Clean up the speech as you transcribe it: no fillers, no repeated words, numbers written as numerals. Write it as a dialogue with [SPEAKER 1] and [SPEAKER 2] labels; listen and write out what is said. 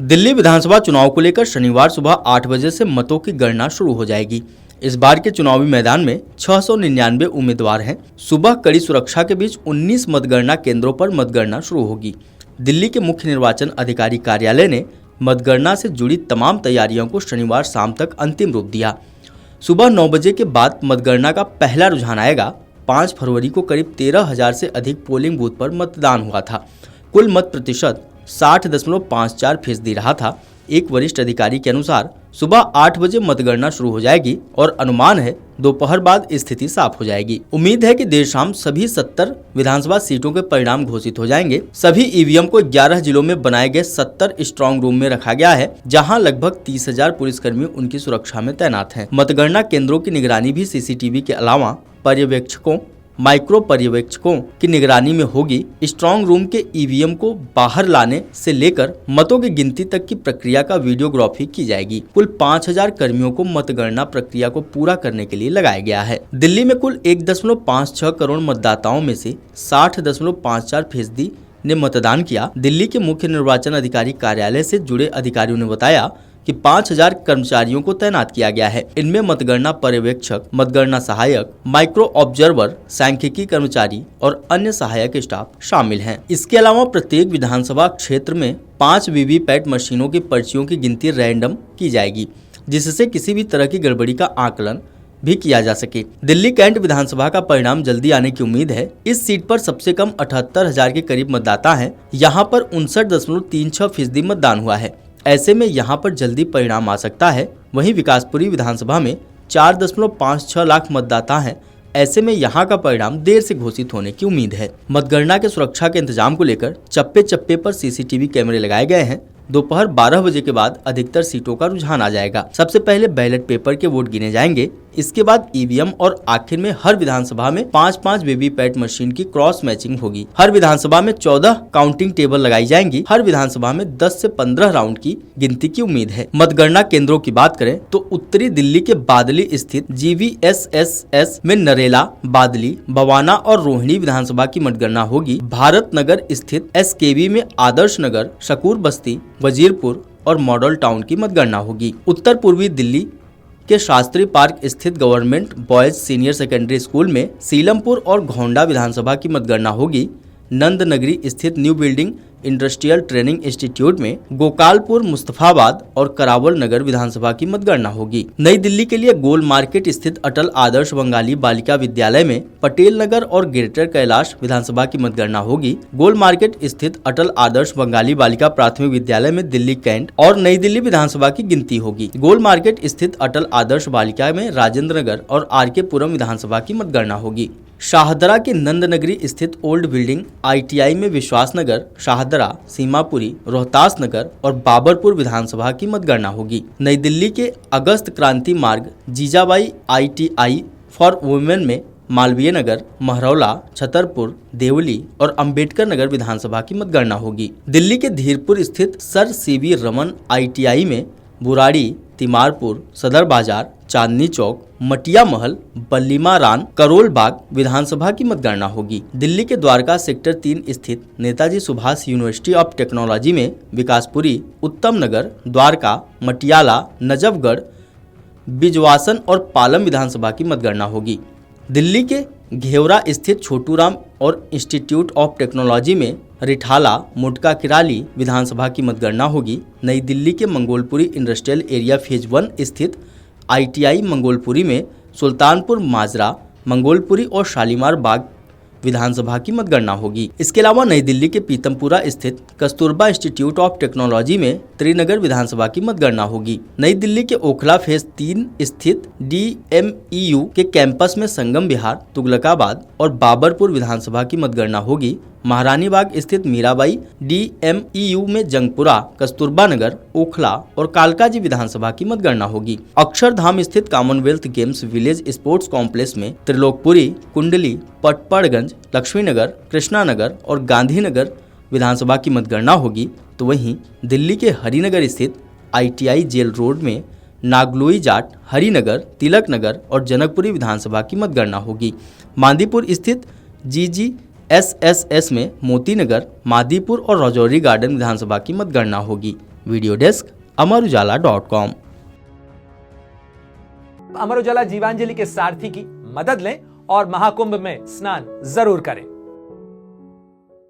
[SPEAKER 1] दिल्ली विधानसभा चुनाव को लेकर शनिवार सुबह 8 बजे से मतों की गणना शुरू हो जाएगी। इस बार के चुनावी मैदान में 699 उम्मीदवार हैं। सुबह कड़ी सुरक्षा के बीच 19 मतगणना केंद्रों पर मतगणना शुरू होगी। दिल्ली के मुख्य निर्वाचन अधिकारी कार्यालय ने मतगणना से जुड़ी तमाम तैयारियों को शनिवार शाम तक अंतिम रूप दिया। सुबह 9 बजे के बाद मतगणना का पहला रुझान आएगा। 5 फरवरी को करीब 13,000 से अधिक पोलिंग बूथ पर मतदान हुआ था। कुल मत प्रतिशत 60.54% रहा था। एक वरिष्ठ अधिकारी के अनुसार सुबह 8 बजे मतगणना शुरू हो जाएगी और अनुमान है दोपहर बाद स्थिति साफ हो जाएगी। उम्मीद है कि देर शाम सभी 70 विधानसभा सीटों के परिणाम घोषित हो जाएंगे। सभी ईवीएम को 11 जिलों में बनाए गए 70 स्ट्रांग रूम में रखा गया है, जहां लगभग 30,000 पुलिसकर्मी उनकी सुरक्षा में तैनात हैं। मतगणना केंद्रों की निगरानी भी सीसीटीवी के अलावा पर्यवेक्षकों, माइक्रो पर्यवेक्षकों की निगरानी में होगी। स्ट्रांग रूम के ईवीएम को बाहर लाने से लेकर मतों की गिनती तक की प्रक्रिया का वीडियोग्राफी की जाएगी। कुल 5,000 कर्मियों को मतगणना प्रक्रिया को पूरा करने के लिए लगाया गया है। दिल्ली में कुल 1.56 करोड़ मतदाताओं में से 60.54% ने मतदान किया। दिल्ली के मुख्य निर्वाचन अधिकारी कार्यालय से जुड़े अधिकारियों ने बताया कि 5,000 कर्मचारियों को तैनात किया गया है। इनमें मतगणना पर्यवेक्षक, मतगणना सहायक, माइक्रो ऑब्जर्वर, सांख्यिकी कर्मचारी और अन्य सहायक स्टाफ शामिल हैं। इसके अलावा प्रत्येक विधानसभा क्षेत्र में 5 वीवीपैट मशीनों की पर्चियों की गिनती रैंडम की जाएगी, जिससे किसी भी तरह की गड़बड़ी का आकलन भी किया जा सके। दिल्ली कैंट विधानसभा का परिणाम जल्दी आने की उम्मीद है। इस सीट पर सबसे कम 78,000 के करीब मतदाता हैं। यहाँ पर 59.36% मतदान हुआ है। ऐसे में यहाँ पर जल्दी परिणाम आ सकता है। वहीं विकासपुरी विधानसभा में 4.56 लाख मतदाता हैं। ऐसे में यहाँ का परिणाम देर से घोषित होने की उम्मीद है। मतगणना के सुरक्षा के इंतजाम को लेकर चप्पे चप्पे पर सीसीटीवी कैमरे लगाए गए हैं। दोपहर 12 बजे के बाद अधिकतर सीटों का रुझान आ जाएगा। सबसे पहले बैलेट पेपर के वोट गिने जाएंगे। इसके बाद ईवीएम और आखिर में हर विधानसभा में 5-5 वीवीपैट मशीन की क्रॉस मैचिंग होगी। हर विधानसभा में 14 काउंटिंग टेबल लगाई जाएंगी। हर विधानसभा में 10 से 15 राउंड की गिनती की उम्मीद है। मतगणना केंद्रों की बात करें तो उत्तरी दिल्ली के बादली स्थित GVSSS में नरेला, बादली, बवाना और रोहिणी विधानसभा की मतगणना होगी। भारत नगर स्थित SKB में आदर्श नगर, शकूर बस्ती, वजीरपुर और मॉडल टाउन की मतगणना होगी। उत्तर पूर्वी दिल्ली के शास्त्री पार्क स्थित government boys senior secondary school में सीलमपुर और घोंडा विधानसभा की मतगणना होगी। नंद नगरी स्थित new building industrial training institute में गोपालपुर, मुस्तफाबाद और करावल नगर विधानसभा की मतगणना होगी। नई दिल्ली के लिए गोल मार्केट स्थित अटल आदर्श बंगाली बालिका विद्यालय में पटेल नगर और ग्रेटर कैलाश विधानसभा की मतगणना होगी। गोल मार्केट स्थित अटल आदर्श बंगाली बालिका प्राथमिक विद्यालय में दिल्ली कैंट और नई दिल्ली विधानसभा की गिनती होगी। गोल मार्केट स्थित अटल आदर्श बालिका में राजेंद्र नगर और RK पुरम विधानसभा की मतगणना होगी। शाहदरा के नंद नगरी स्थित ओल्ड बिल्डिंग ITI में विश्वास नगर, शाहदरा, सीमापुरी, रोहतास नगर और बाबरपुर विधानसभा की मतगणना होगी। नई दिल्ली के अगस्त क्रांति मार्ग जीजाबाई ITI फॉर वुमेन में मालवीय नगर, महरौला, छतरपुर, देवली और अंबेडकर नगर विधानसभा की मतगणना होगी। दिल्ली के धीरपुर स्थित सर CV रमन ITI में बुराड़ी, तिमारपुर, सदर बाजार, चांदनी चौक, मटिया महल, बल्लीमा रान, करोल बाग विधानसभा की मतगणना होगी। दिल्ली के द्वारका सेक्टर 3 स्थित Netaji Subhash university of technology में विकासपुरी, उत्तम नगर, द्वारका, मटियाला, नजफगढ़, बिजवासन और पालम विधानसभा की मतगणना होगी। दिल्ली के घेवरा स्थित छोटूराम और इंस्टीट्यूट ऑफ टेक्नोलॉजी में रिठाला, मुटका किराली विधानसभा की मतगणना होगी। नई दिल्ली के मंगोलपुरी इंडस्ट्रियल एरिया फेज 1 स्थित ITI मंगोलपुरी में सुल्तानपुर माजरा, मंगोलपुरी और शालीमार बाग विधानसभा की मतगणना होगी। इसके अलावा नई दिल्ली के पीतमपुरा स्थित कस्तूरबा इंस्टीट्यूट ऑफ टेक्नोलॉजी में त्रिनगर विधानसभा की मतगणना होगी। नई दिल्ली के ओखला फेज 3 स्थित DMEU के कैंपस में संगम विहार, तुगलकाबाद और बाबरपुर विधानसभा की मतगणना होगी। महारानी बाग स्थित मीराबाई DMEU में जंगपुरा, कस्तूरबा नगर, ओखला और कालकाजी विधानसभा की मतगणना होगी। अक्षरधाम स्थित Commonwealth games village sports complex में त्रिलोकपुरी, कुंडली, पटपड़गंज, लक्ष्मीनगर, कृष्णानगर और गांधीनगर विधानसभा की मतगणना होगी। तो वहीं दिल्ली के हरिनगर स्थित ITI जेल रोड में नागलोई जाट, हरिनगर, तिलक नगर और जनकपुरी विधानसभा की मतगणना होगी। मादीपुर स्थित GGSSS में मोती नगर, मादीपुर और राजौरी गार्डन विधानसभा की मतगणना होगी। Video desk अमरउजाला.com।
[SPEAKER 2] अमर उजाला जीवांजलि के सारथी की मदद लें और महाकुंभ में स्नान जरूर करें।